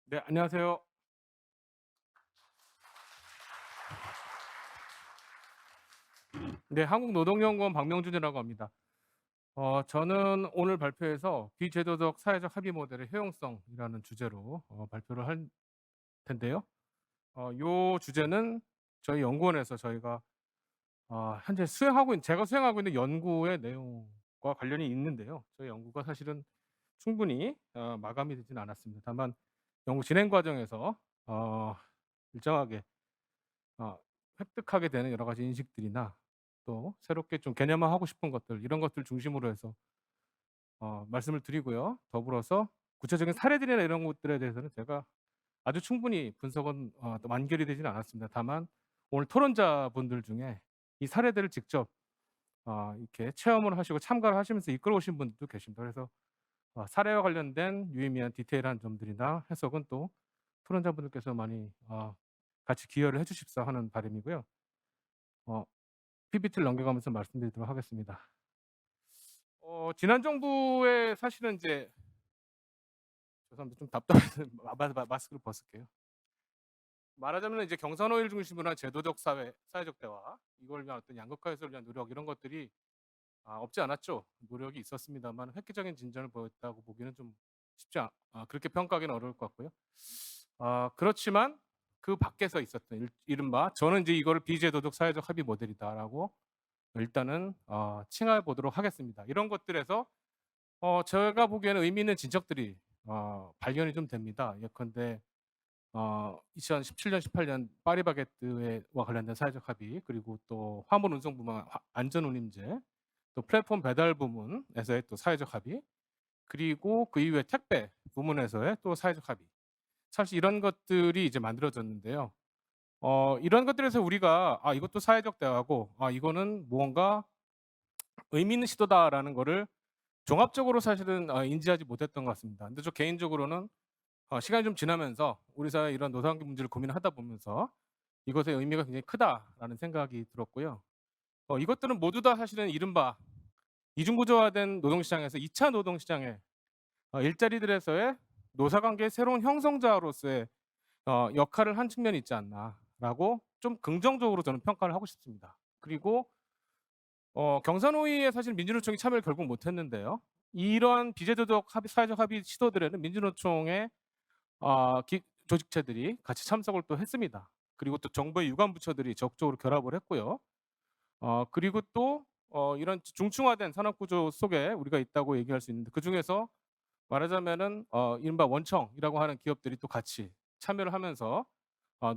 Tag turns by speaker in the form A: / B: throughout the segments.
A: 네, 안녕하세요. 네, 한국노동연구원 박명준이라고 합니다. 저는 오늘 발표에서 비제도적 사회적 합의 모델의 효용성이라는 주제로 발표를 할 텐데요. 요 주제는 저희 연구원에서 저희가 현재 제가 수행하고 있는 연구의 내용과 관련이 있는데요. 저희 연구가 사실은 충분히 마감이 되진 않았습니다. 다만 연구 진행 과정에서 어, 일정하게 획득하게 되는 여러 가지 인식들이나 또 새롭게 좀 개념화하고 싶은 것들 이런 것들 중심으로 해서 말씀을 드리고요. 더불어서 구체적인 사례들이나 이런 것들에 대해서는 제가 아주 충분히 분석은 또 완결이 되지는 않았습니다. 다만 오늘 토론자분들 중에 이 사례들을 직접 이렇게 체험을 하시고 참가를 하시면서 이끌어오신 분들도 계십니다. 그래서 사례와 관련된 유의미한 디테일한 점들이나 해석은 또 토론자분들께서 많이 같이 기여를 해 주십사 하는 바람이고요. 어 PPT를 넘겨가면서 말씀드리도록 하겠습니다. 지난 정부에 사실은 이제 죄송합니다. 좀 답답해서 마스크를 벗을게요. 말하자면 이제 경산호일 중심으로 한 제도적 사회적 대화 이걸 위한 어떤 양극화 해소를 위한 노력 이런 것들이 없지 않았죠. 노력이 있었습니다만 획기적인 진전을 보였다고 보기는 좀 그렇게 평가하기는 어려울 것 같고요. 그렇지만 그 밖에서 있었던 이른바 저는 이제 이거를 비제도적 사회적 합의 모델이다라고 일단은 칭해 보도록 하겠습니다. 이런 것들에서 제가 보기에는 의미 있는 진척들이 발견이 좀 됩니다. 예컨대 2017년, 18년 파리바게뜨와 관련된 사회적 합의, 그리고 또 화물 운송 부문 안전 운임제, 또 플랫폼 배달 부문에서의 또 사회적 합의, 그리고 그 이후에 택배 부문에서의 또 사회적 합의. 사실 이런 것들이 이제 만들어졌는데요. 이런 것들에서 우리가 이것도 사회적 대화고 이거는 무언가 의미 있는 시도다라는 거를 종합적으로 사실은 인지하지 못했던 것 같습니다. 근데 저 개인적으로는 시간이 좀 지나면서 우리 사회 이런 노사관계 문제를 고민하다 보면서 이것의 의미가 굉장히 크다라는 생각이 들었고요. 이것들은 모두 다 사실은 이른바 이중구조화된 노동시장에서 2차 노동시장의 일자리들에서의 노사관계의 새로운 형성자로서의 역할을 한 측면이 있지 않나라고 좀 긍정적으로 저는 평가를 하고 싶습니다. 그리고 경산호의에 사실 민주노총이 참여를 결국 못했는데요. 이러한 비제도적 사회적 합의 시도들에는 민주노총의 조직체들이 같이 참석을 또 했습니다. 그리고 또 정부의 유관 부처들이 적극적으로 결합을 했고요. 그리고 또 이런 중층화된 산업 구조 속에 우리가 있다고 얘기할 수 있는데 그 중에서 말하자면은 이른바 원청이라고 하는 기업들이 또 같이 참여를 하면서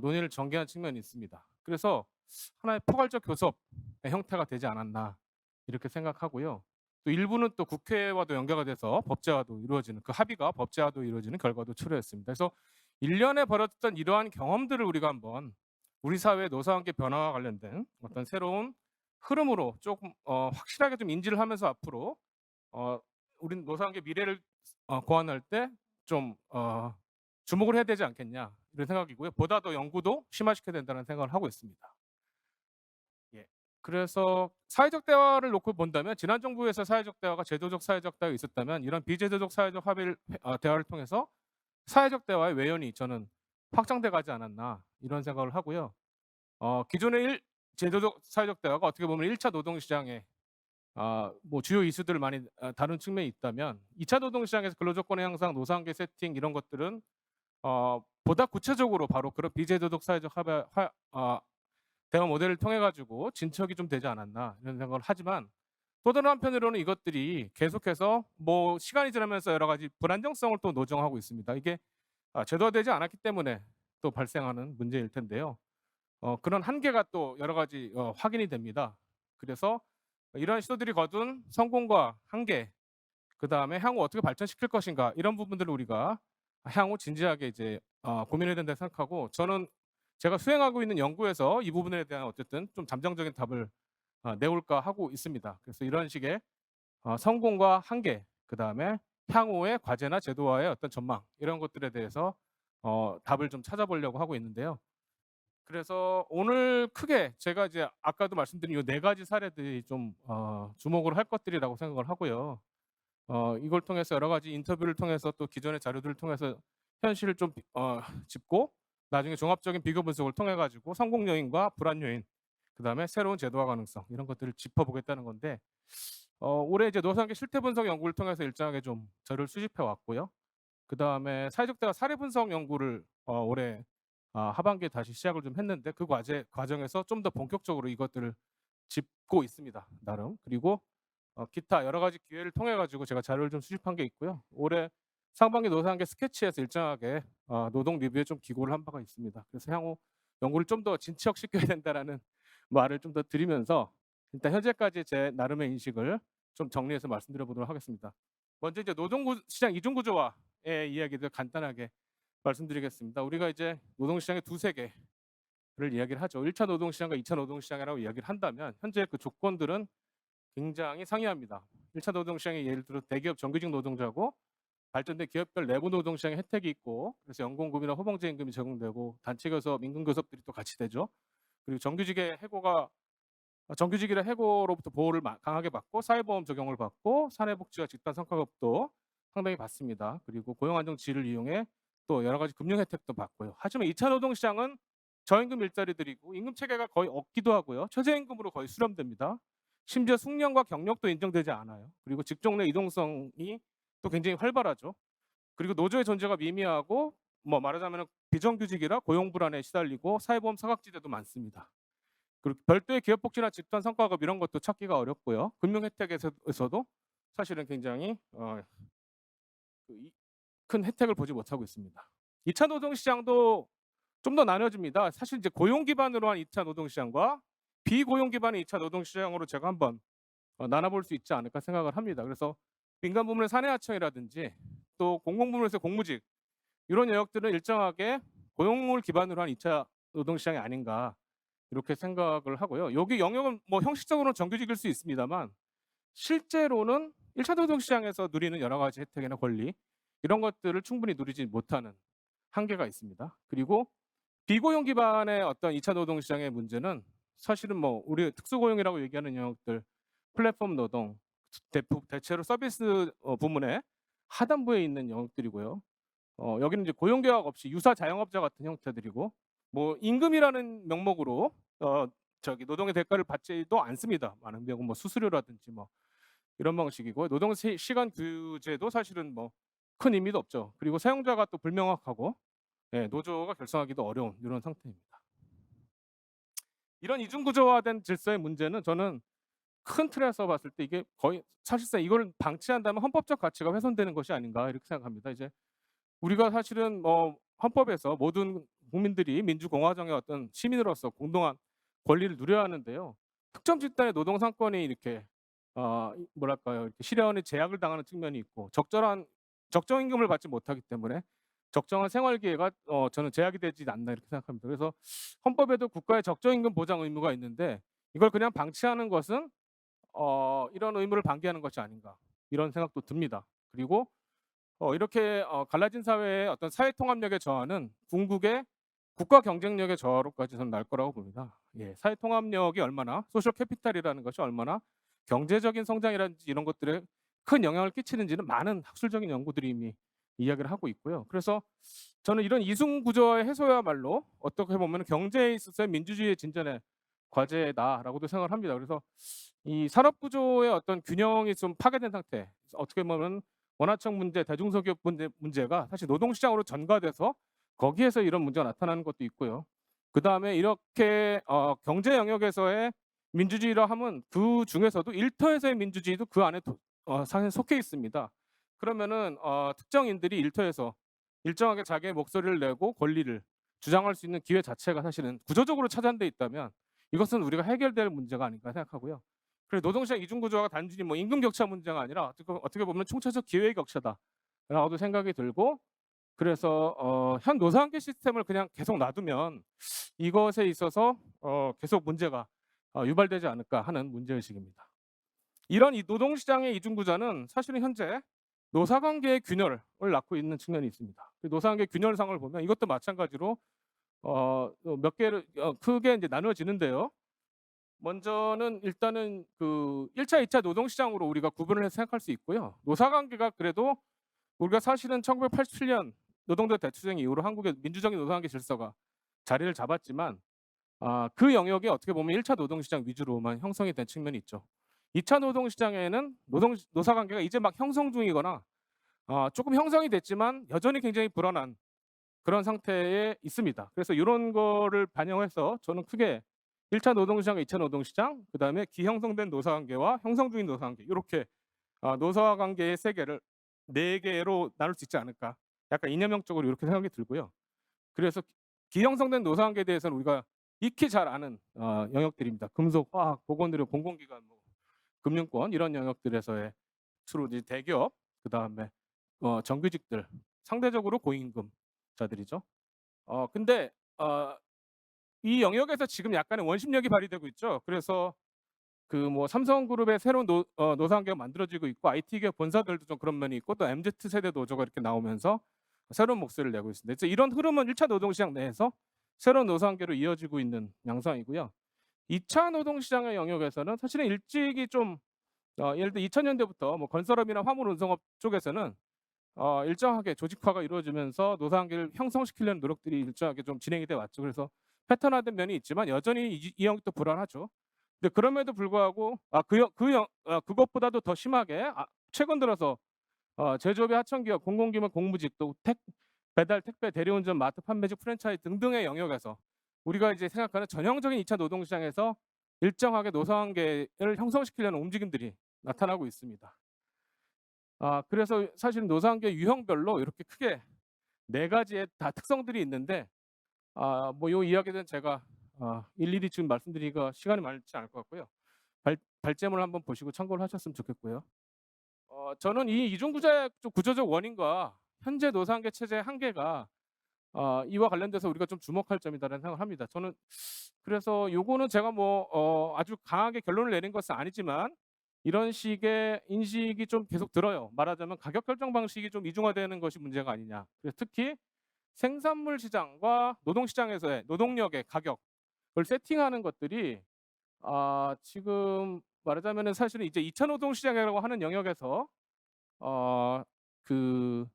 A: 논의를 전개한 측면이 있습니다. 그래서 하나의 포괄적 교섭의 형태가 되지 않았나 이렇게 생각하고요. 또 일부는 또 국회와도 연계가 돼서 법제화도 이루어지는 그 합의가 법제화도 이루어지는 결과도 초래했습니다. 그래서 일련에 벌어졌던 이러한 경험들을 우리가 한번 우리 사회의 노사관계 변화와 관련된 어떤 새로운 흐름으로 조금 확실하게 좀 인지를 하면서 앞으로 우린 노사관계 미래를 고안할 때 좀 주목을 해야 되지 않겠냐 이런 생각이고요. 보다 더 연구도 심화시켜야 된다는 생각을 하고 있습니다. 예. 그래서 사회적 대화를 놓고 본다면 지난 정부에서 사회적 대화가 제도적 사회적 대화가 있었다면 이런 비제도적 사회적 합의를 대화를 통해서 사회적 대화의 외연이 저는 확장돼 가지 않았나 이런 생각을 하고요. 기존의 제도적 사회적 대화가 어떻게 보면 1차 노동시장에 뭐 주요 이슈들을 많이 다룬 측면이 있다면 2차 노동시장에서 근로조건의 향상, 노사관계 세팅 이런 것들은 보다 구체적으로 바로 그런 비제도적 사회적 대화 모델을 통해 가지고 진척이 좀 되지 않았나 이런 생각을 하지만 또 다른 한편으로는 이것들이 계속해서 뭐 시간이 지나면서 여러 가지 불안정성을 또 노정하고 있습니다. 이게 제도화되지 않았기 때문에 또 발생하는 문제일 텐데요. 그런 한계가 또 여러 가지 확인이 됩니다. 그래서 이러한 시도들이 거둔 성공과 한계, 그다음에 향후 어떻게 발전시킬 것인가 이런 부분들을 우리가 향후 진지하게 이제 고민해야 된다 생각하고 저는 제가 수행하고 있는 연구에서 이 부분에 대한 어쨌든 좀 잠정적인 답을 내올까 하고 있습니다. 그래서 이런 식의 성공과 한계, 그다음에 향후의 과제나 제도화의 어떤 전망 이런 것들에 대해서 답을 좀 찾아보려고 하고 있는데요. 그래서 오늘 크게 제가 이제 아까도 말씀드린 요 네 가지 사례들이 좀 주목을 할 것들이라고 생각을 하고요. 이걸 통해서 여러 가지 인터뷰를 통해서 또 기존의 자료들을 통해서 현실을 좀 짚고 나중에 종합적인 비교 분석을 통해 가지고 성공 요인과 불안 요인, 그다음에 새로운 제도화 가능성 이런 것들을 짚어보겠다는 건데 올해 이제 노사관계 실태 분석 연구를 통해서 일정하게 좀 저를 수집해 왔고요. 그다음에 사회적 대화 사례 분석 연구를 올해 하반기에 다시 시작을 좀 했는데 그 과정에서 좀 더 본격적으로 이것들을 짚고 있습니다, 나름. 그리고 기타 여러 가지 기회를 통해 가지고 제가 자료를 좀 수집한 게 있고요. 올해 상반기 노사관계 스케치에서 일정하게 노동 리뷰에 좀 기고를 한 바가 있습니다. 그래서 향후 연구를 좀 더 진척시켜야 된다라는 말을 좀 더 드리면서 일단 현재까지 제 나름의 인식을 좀 정리해서 말씀드려 보도록 하겠습니다. 먼저 이제 노동시장 이중 구조화의 이야기들 간단하게 말씀드리겠습니다. 우리가 이제 노동시장의 두세 개를 이야기를 하죠. 1차 노동시장과 2차 노동시장이라고 이야기를 한다면 현재 그 조건들은 굉장히 상이합니다. 1차 노동시장에 예를 들어 대기업 정규직 노동자고 발전된 기업별 내부 노동시장의 혜택이 있고, 그래서 연공급이나 호봉제 임금이 적용되고 단체 교섭, 임금 교섭들이 또 같이 되죠. 그리고 정규직이라 해고로부터 보호를 강하게 받고 사회보험 적용을 받고 사내복지와 집단 성과급도 상당히 받습니다. 그리고 고용안정지를 이용해 또 여러 가지 금융 혜택도 받고요. 하지만 2차 노동시장은 저임금 일자리들이고 임금 체계가 거의 없기도 하고요. 최저임금으로 거의 수렴됩니다. 심지어 숙련과 경력도 인정되지 않아요. 그리고 직종 내 이동성이 또 굉장히 활발하죠. 그리고 노조의 존재가 미미하고 말하자면 비정규직이라 고용 불안에 시달리고 사회보험 사각지대도 많습니다. 그리고 별도의 기업복지나 집단 성과급 이런 것도 찾기가 어렵고요. 금융 혜택에서도 사실은 굉장히 큰 혜택을 보지 못하고 있습니다. 2차 노동시장도 좀 더 나눠집니다. 사실 이제 고용 기반으로 한 2차 노동시장과 비고용 기반의 2차 노동시장으로 제가 한번 나눠볼 수 있지 않을까 생각을 합니다. 그래서 민간 부문의 사내하청이라든지 또 공공부문에서 공무직 이런 영역들은 일정하게 고용을 기반으로 한 2차 노동시장이 아닌가 이렇게 생각을 하고요. 여기 영역은 형식적으로는 정규직일 수 있습니다만 실제로는 1차 노동시장에서 누리는 여러 가지 혜택이나 권리 이런 것들을 충분히 누리지 못하는 한계가 있습니다. 그리고 비고용 기반의 어떤 2차 노동시장의 문제는 사실은 우리 특수고용이라고 얘기하는 영역들, 플랫폼 노동, 대체로 서비스 부문의 하단부에 있는 영역들이고요. 여기는 이제 고용계약 없이 유사 자영업자 같은 형태들이고 임금이라는 명목으로 노동의 대가를 받지도 않습니다. 많은 경우 수수료라든지 이런 방식이고 노동 시간 규제도 사실은 큰 의미도 없죠. 그리고 사용자가 또 불명확하고 노조가 결성하기도 어려운 이런 상태입니다. 이런 이중 구조화된 질서의 문제는 저는 큰 틀에서 봤을 때 이게 거의 사실상 이걸 방치한다면 헌법적 가치가 훼손되는 것이 아닌가 이렇게 생각합니다. 이제 우리가 사실은 헌법에서 모든 국민들이 민주공화정의 어떤 시민으로서 공동한 권리를 누려야 하는데요. 특정 집단의 노동 상권이 이렇게 이렇게 실현에 제약을 당하는 측면이 있고 적정 임금을 받지 못하기 때문에 적정한 생활 기회가 저는 제약이 되지 않나 이렇게 생각합니다. 그래서 헌법에도 국가의 적정 임금 보장 의무가 있는데 이걸 그냥 방치하는 것은 이런 의무를 방기하는 것이 아닌가 이런 생각도 듭니다. 그리고 이렇게 갈라진 사회의 어떤 사회 통합력의 저하는 궁극의 국가 경쟁력의 저하로까지 저는 날 거라고 봅니다. 사회 통합력이 얼마나 소셜 캐피탈이라는 것이 얼마나 경제적인 성장이라든지 이런 것들에 큰 영향을 끼치는지는 많은 학술적인 연구들이 이미 이야기를 하고 있고요. 그래서 저는 이런 이중 구조의 해소야말로 어떻게 보면 경제에 있어서의 민주주의의 진전의 과제다라고도 생각을 합니다. 그래서 이 산업 구조의 어떤 균형이 좀 파괴된 상태, 어떻게 보면 원하청 문제, 대중소기업 문제가 사실 노동시장으로 전가돼서 거기에서 이런 문제가 나타나는 것도 있고요. 그 다음에 이렇게 경제 영역에서의 민주주의라 하면 그 중에서도 일터에서의 민주주의도 그 안에 사실 속해 있습니다. 그러면은 특정인들이 일터에서 일정하게 자기의 목소리를 내고 권리를 주장할 수 있는 기회 자체가 사실은 구조적으로 차단돼 있다면 이것은 우리가 해결될 문제가 아닌가 생각하고요. 그리고 노동시장 이중구조가 단순히 임금 격차 문제가 아니라 어떻게 보면 총체적 기회의 격차다라고도 생각이 들고, 그래서 현 노사관계 시스템을 그냥 계속 놔두면 이것에 있어서 계속 문제가 유발되지 않을까 하는 문제의식입니다. 이런 이 노동시장의 이중구조는 사실은 현재 노사관계의 균열을 낳고 있는 측면이 있습니다. 노사관계 균열상을 보면 이것도 마찬가지로 몇 개를 크게 이제 나누어지는데요. 먼저는 일단은 그 1차, 2차 노동시장으로 우리가 구분을 해서 생각할 수 있고요. 노사관계가 그래도 우리가 사실은 1987년 노동조 대투쟁 이후로 한국의 민주적인 노동관계 질서가 자리를 잡았지만 그 영역이 어떻게 보면 1차 노동시장 위주로만 형성이 된 측면이 있죠. 2차 노동시장에는 노사관계가 이제 막 형성 중이거나 조금 형성이 됐지만 여전히 굉장히 불안한 그런 상태에 있습니다. 그래서 이런 거를 반영해서 저는 크게 1차 노동시장과 2차 노동시장, 그다음에 기형성된 노사관계와 형성 중인 노사관계 이렇게 노사관계의 세계를 4개로 나눌 수 있지 않을까. 약간 이념형적으로 이렇게 생각이 들고요. 그래서 기형성된 노사관계에 대해서는 우리가 익히 잘 아는 영역들입니다. 금속, 화학, 보건의료, 공공기관, 뭐, 금융권 이런 영역들에서의 주로 이제 대기업, 그다음에 정규직들, 상대적으로 고임금자들이죠. 근데 이 영역에서 지금 약간의 원심력이 발휘되고 있죠. 그래서 그 뭐 삼성그룹의 새로운 노사관계가 만들어지고 있고 IT 기업 본사들도 좀 그런 면이 있고 또 MZ 세대 노조가 이렇게 나오면서 새로운 목소리를 내고 있습니다. 그래서 이런 흐름은 1차 노동시장 내에서 새로운 노사관계로 이어지고 있는 양상이고요. 2차 노동시장의 영역에서는 사실은 일찍이 좀 예를 들어 2000년대부터 뭐 건설업이나 화물 운송업 쪽에서는 일정하게 조직화가 이루어지면서 노사관계를 형성시키려는 노력들이 일정하게 좀 진행이 돼 왔죠. 그래서 패턴화된 면이 있지만 여전히 이 영역도 불안하죠. 근데 그럼에도 불구하고 그것보다도 더 심하게 최근 들어서 제조업의 하청기업, 공공기업, 공무직, 또 배달, 택배, 대리운전, 마트, 판매직, 프랜차이즈 등등의 영역에서 우리가 이제 생각하는 전형적인 2차 노동시장에서 일정하게 노사관계를 형성시키려는 움직임들이 나타나고 있습니다. 그래서 사실 노사관계 유형별로 이렇게 크게 4가지의 다 특성들이 있는데 뭐 요 이야기는 제가 일일이 지금 말씀드리기가 시간이 많지 않을 것 같고요. 발제문을 한번 보시고 참고를 하셨으면 좋겠고요. 저는 이 이중구조의 구조적 원인과 현재 노사관계 체제의 한계가 이와 관련돼서 우리가 좀 주목할 점이다라는 생각을 합니다. 저는 그래서 요거는 제가 뭐 아주 강하게 결론을 내린 것은 아니지만 이런 식의 인식이 좀 계속 들어요. 말하자면 가격 결정 방식이 좀 이중화되는 것이 문제가 아니냐. 그래서 특히 생산물 시장과 노동 시장에서의 노동력의 가격을 세팅하는 것들이 지금 말하자면은 사실은 이제 2차 노동 시장이라고 하는 영역에서 그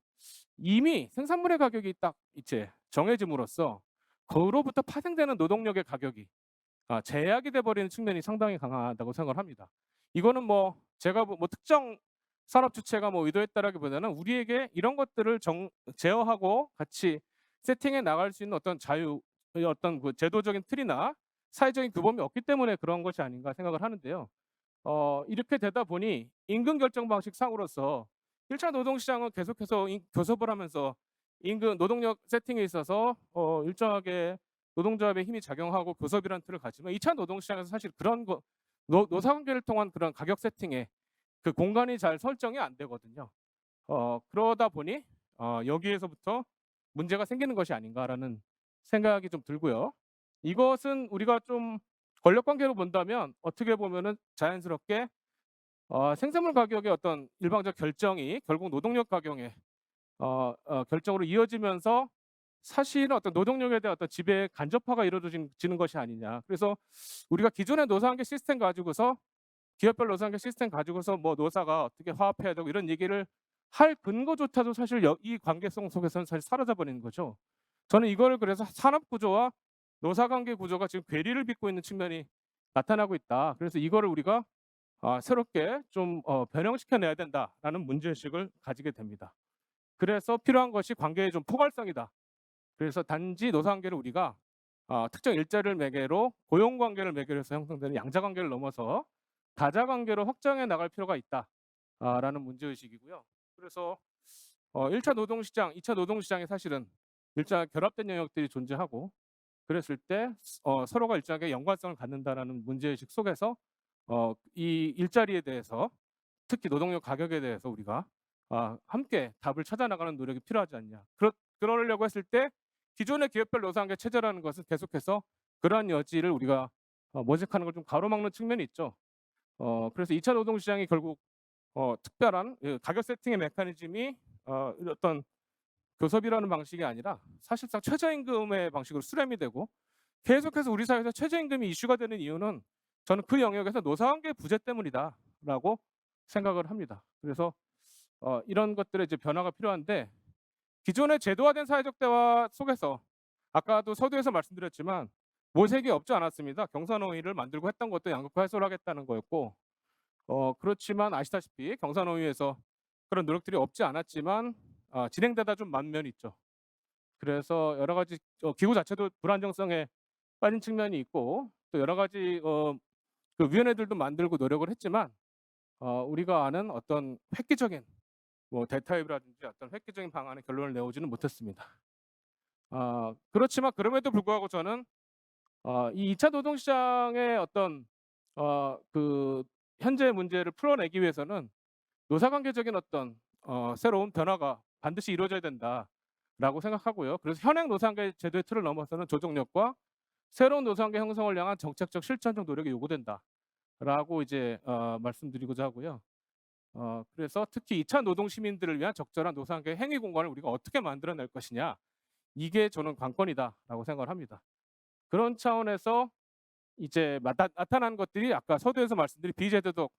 A: 이미 생산물의 가격이 딱 이제 정해짐으로써 그로부터 파생되는 노동력의 가격이 제약이 돼버리는 측면이 상당히 강하다고 생각을 합니다. 이거는 뭐 제가 뭐 특정 산업 주체가 뭐 의도했다라기보다는 우리에게 이런 것들을 제어하고 같이 세팅해 나갈 수 있는 어떤 어떤 그 제도적인 틀이나 사회적인 규범이 없기 때문에 그런 것이 아닌가 생각을 하는데요. 이렇게 되다 보니 임금 결정 방식 상으로서 1차 노동시장은 계속해서 교섭을 하면서 임금 노동력 세팅에 있어서 일정하게 노동조합의 힘이 작용하고 교섭이라는 틀을 가지만 2차 노동시장에서 사실 그런 노사관계를 통한 그런 가격 세팅에 그 공간이 잘 설정이 안 되거든요. 그러다 보니 여기에서부터 문제가 생기는 것이 아닌가라는 생각이 좀 들고요. 이것은 우리가 좀 권력 관계로 본다면 어떻게 보면은 자연스럽게 생산물 가격의 어떤 일방적 결정이 결국 노동력 가격의 결정으로 이어지면서 사실은 어떤 노동력에 대한 어떤 지배 간접화가 이루어지는 것이 아니냐. 그래서 우리가 기존의 노사관계 시스템 가지고서 기업별 노사관계 시스템 가지고서 뭐 노사가 어떻게 화합해야 되고 이런 얘기를 할 근거조차도 사실 이 관계성 속에서는 사실 사라져 버리는 거죠. 저는 이거를 그래서 산업 구조와 노사관계 구조가 지금 괴리를 빚고 있는 측면이 나타나고 있다. 그래서 이거를 우리가 새롭게 좀 변형시켜내야 된다라는 문제의식을 가지게 됩니다. 그래서 필요한 것이 관계의 좀 포괄성이다. 그래서 단지 노사관계를 우리가 특정 일자리를 매개로 고용관계를 매개로 해서 형성되는 양자관계를 넘어서 다자관계로 확장해 나갈 필요가 있다라는 문제의식이고요. 그래서 1차 노동시장, 2차 노동시장에 사실은 일정하게 결합된 영역들이 존재하고 그랬을 때 서로가 일정하게 연관성을 갖는다라는 문제의식 속에서 이 일자리에 대해서 특히 노동력 가격에 대해서 우리가 함께 답을 찾아 나가는 노력이 필요하지 않냐. 그러려고 했을 때 기존의 기업별 노사관계 체제라는 것은 계속해서 그러한 여지를 우리가 모색하는 걸 좀 가로막는 측면이 있죠. 그래서 2차 노동시장이 결국 특별한 가격 세팅의 메커니즘이 어떤 교섭이라는 방식이 아니라 사실상 최저임금의 방식으로 수렴이 되고 계속해서 우리 사회에서 최저임금이 이슈가 되는 이유는 저는 그 영역에서 노사관계 부재 때문이다라고 생각을 합니다. 그래서 이런 것들의 이제 변화가 필요한데 기존의 제도화된 사회적 대화 속에서 아까도 서두에서 말씀드렸지만 모색이 없지 않았습니다. 경사노위를 만들고 했던 것도 양극화 해소를 하겠다는 거였고 그렇지만 아시다시피 경사노위에서 그런 노력들이 없지 않았지만 진행되다 좀 만면이 있죠. 그래서 여러 가지 기구 자체도 불안정성에 빠진 측면이 있고 또 여러 가지 그 위원회들도 만들고 노력을 했지만 우리가 아는 어떤 획기적인 뭐 대타협이라든지 어떤 획기적인 방안의 결론을 내오지는 못했습니다. 그렇지만 그럼에도 불구하고 저는 이 2차 노동시장의 어떤 그 현재의 문제를 풀어내기 위해서는 노사관계적인 어떤 새로운 변화가 반드시 이루어져야 된다라고 생각하고요. 그래서 현행 노사관계 제도의 틀을 넘어서는 조정력과 새로운 노사관계 형성을 향한 정책적 실천적 노력이 요구된다라고 이제 말씀드리고자 하고요. 그래서 특히 2차 노동 시민들을 위한 적절한 노사관계 행위 공간을 우리가 어떻게 만들어낼 것이냐 이게 저는 관건이다라고 생각을 합니다. 그런 차원에서 이제 나타난 것들이 아까 서두에서 말씀드린 비제도적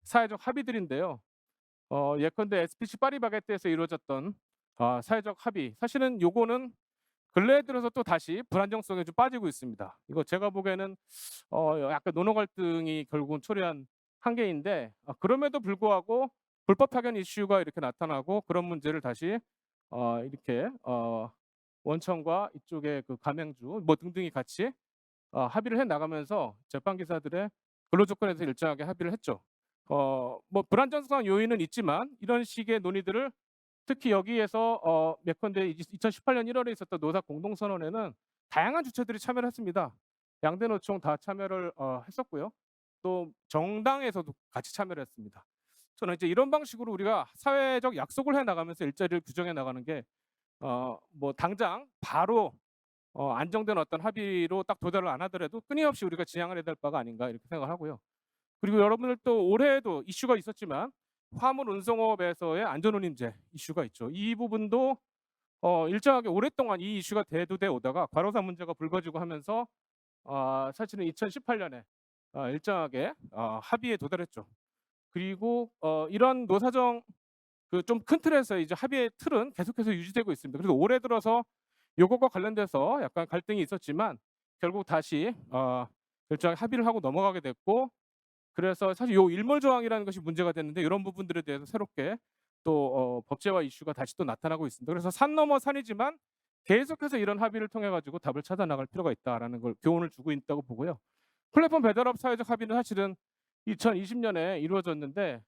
A: 사회적 합의들인데요. 예컨대 SPC 파리바게뜨에서 이루어졌던 사회적 합의 사실은 요거는 근래에 들어서 또 다시 불안정성에 좀 빠지고 있습니다. 이거 제가 보기에는 약간 노노 갈등이 결국은 초래한 한계인데 그럼에도 불구하고 불법 파견 이슈가 이렇게 나타나고 그런 문제를 다시 이렇게 원청과 이쪽의 그 가맹주 뭐 등등이 같이 합의를 해 나가면서 제빵 기사들의 근로 조건에 대해서 일정하게 합의를 했죠. 뭐 불안정성 요인은 있지만 이런 식의 논의들을 특히 여기에서 예컨대 2018년 1월에 있었던 노사 공동선언에는 다양한 주체들이 참여를 했습니다. 양대 노총 다 참여를 했었고요. 또 정당에서도 같이 참여를 했습니다. 저는 이제 이런 방식으로 우리가 사회적 약속을 해 나가면서 일자리를 규정해 나가는 게 뭐 당장 바로 안정된 어떤 합의로 딱 도달을 안 하더라도 끊임없이 우리가 지향을 해야 될 바가 아닌가 이렇게 생각을 하고요. 그리고 여러분들 또 올해에도 이슈가 있었지만 화물 운송업에서의 안전운임제 이슈가 있죠. 이 부분도 일정하게 오랫동안 이 이슈가 대두돼 오다가 과로사 문제가 불거지고 하면서 사실은 2018년에 일정하게 합의에 도달했죠. 그리고 이런 노사정 그 좀 큰 틀에서 이제 합의의 틀은 계속해서 유지되고 있습니다. 그래서 올해 들어서 요것과 관련돼서 약간 갈등이 있었지만 결국 다시 일정하게 합의를 하고 넘어가게 됐고 그래서 사실 요 일몰 조항이라는 것이 문제가 됐는데 이런 부분들에 대해서 새롭게 또 법제화 이슈가 다시 또 나타나고 있습니다. 그래서 산 넘어 산이지만 계속해서 이런 합의를 통해 가지고 답을 찾아 나갈 필요가 있다라는 걸 교훈을 주고 있다고 보고요. 플랫폼 배달업 사회적 합의는 사실은 2020년에 이루어졌는데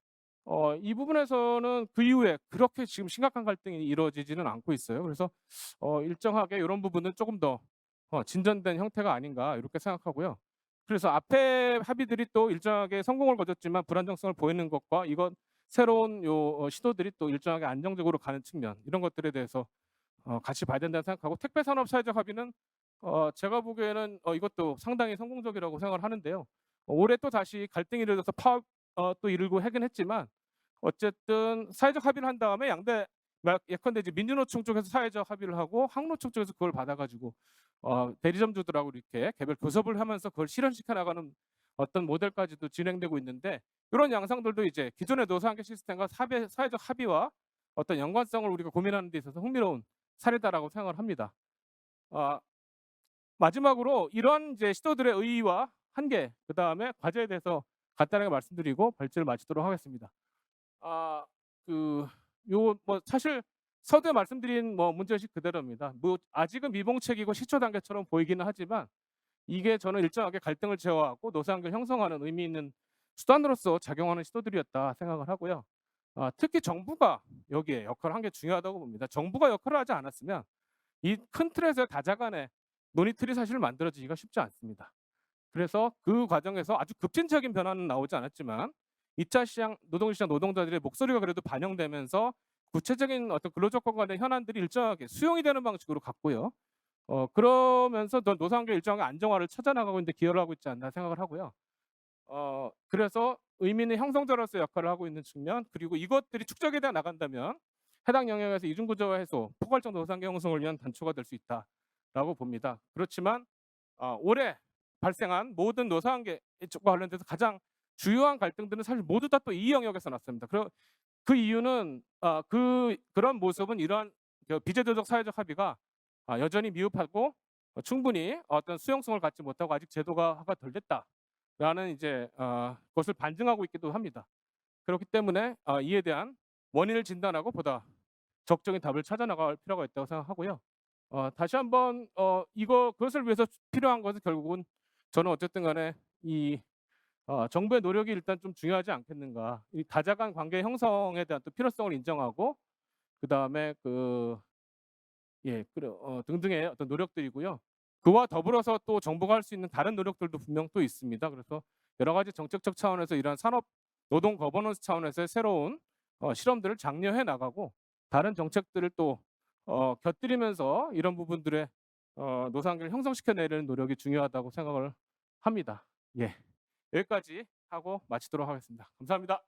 A: 이 부분에서는 그 이후에 그렇게 지금 심각한 갈등이 이루어지지는 않고 있어요. 그래서 일정하게 이런 부분은 조금 더 진전된 형태가 아닌가 이렇게 생각하고요. 그래서 앞에 합의들이 또 일정하게 성공을 거뒀지만 불안정성을 보이는 것과 이건 새로운 시도들이 또 일정하게 안정적으로 가는 측면 이런 것들에 대해서 같이 봐야 된다고 생각하고 택배 산업 사회적 합의는 제가 보기에는 이것도 상당히 성공적이라고 생각을 하는데요. 올해 또 다시 갈등이 일어나서 파업 또 이르고 하긴 했지만 어쨌든 사회적 합의를 한 다음에 양대 예컨대 이제 민주노총 쪽에서 사회적 합의를 하고 항노총 쪽에서 그걸 받아 가지고 대리점주들하고 이렇게 개별 교섭을 하면서 그걸 실현시켜 나가는 어떤 모델까지도 진행되고 있는데 이런 양상들도 이제 기존의 노사관계 시스템과 사회적 합의와 어떤 연관성을 우리가 고민하는 데 있어서 흥미로운 사례다라고 생각을 합니다. 마지막으로 이런 이제 시도들의 의의와 한계 그다음에 과제에 대해서 간단하게 말씀드리고 발제를 마치도록 하겠습니다. 요 뭐 사실 서두에 말씀드린 뭐 문제의식 그대로입니다. 뭐 아직은 미봉책이고 시초 단계처럼 보이기는 하지만 이게 저는 일정하게 갈등을 제어하고 노사관계를 형성하는 의미 있는 수단으로서 작용하는 시도들이었다 생각을 하고요. 특히 정부가 여기에 역할을 한 게 중요하다고 봅니다. 정부가 역할을 하지 않았으면 이 큰 틀에서 다자 간의 논의틀이 사실 만들어지기가 쉽지 않습니다. 그래서 그 과정에서 아주 급진적인 변화는 나오지 않았지만 2차 시장 노동시장 노동자들의 목소리가 그래도 반영되면서 구체적인 어떤 근로조건 간의 현안들이 일정하게 수용이 되는 방식으로 갔고요. 그러면서 노사관계 일정하게 안정화를 찾아 나가고 있는데 기여를 하고 있지 않나 생각을 하고요. 그래서 의미 있는 형성자로서 역할을 하고 있는 측면 그리고 이것들이 축적이 돼 나간다면 해당 영역에서 이중구조화 해소, 포괄적 노사관계 형성을 위한 단초가 될 수 있다라고 봅니다. 그렇지만 올해 발생한 모든 노사관계 쪽과 관련돼서 가장 주요한 갈등들은 사실 모두 다 또 이 영역에서 났습니다. 그 이유는 그런 모습은 이러한 비제도적 사회적 합의가 여전히 미흡하고 충분히 어떤 수용성을 갖지 못하고 아직 제도가 화가 덜 됐다라는 이제 것을 반증하고 있기도 합니다. 그렇기 때문에 이에 대한 원인을 진단하고 보다 적정인 답을 찾아 나갈 필요가 있다고 생각하고요. 다시 한번 그것을 위해서 필요한 것은 결국은 저는 어쨌든 간에 이 정부의 노력이 일단 좀 중요하지 않겠는가. 이 다자 간 관계 형성에 대한 또 필요성을 인정하고 그다음에 그래 등등의 어떤 노력들이고요. 그와 더불어서 또 정부가 할 수 있는 다른 노력들도 분명 또 있습니다. 그래서 여러 가지 정책적 차원에서 이러한 산업 노동 거버넌스 차원에서의 새로운 실험들을 장려해 나가고 다른 정책들을 또 곁들이면서 이런 부분들의 노상을 형성시켜 내는 노력이 중요하다고 생각을 합니다. 예. 여기까지 하고 마치도록 하겠습니다. 감사합니다.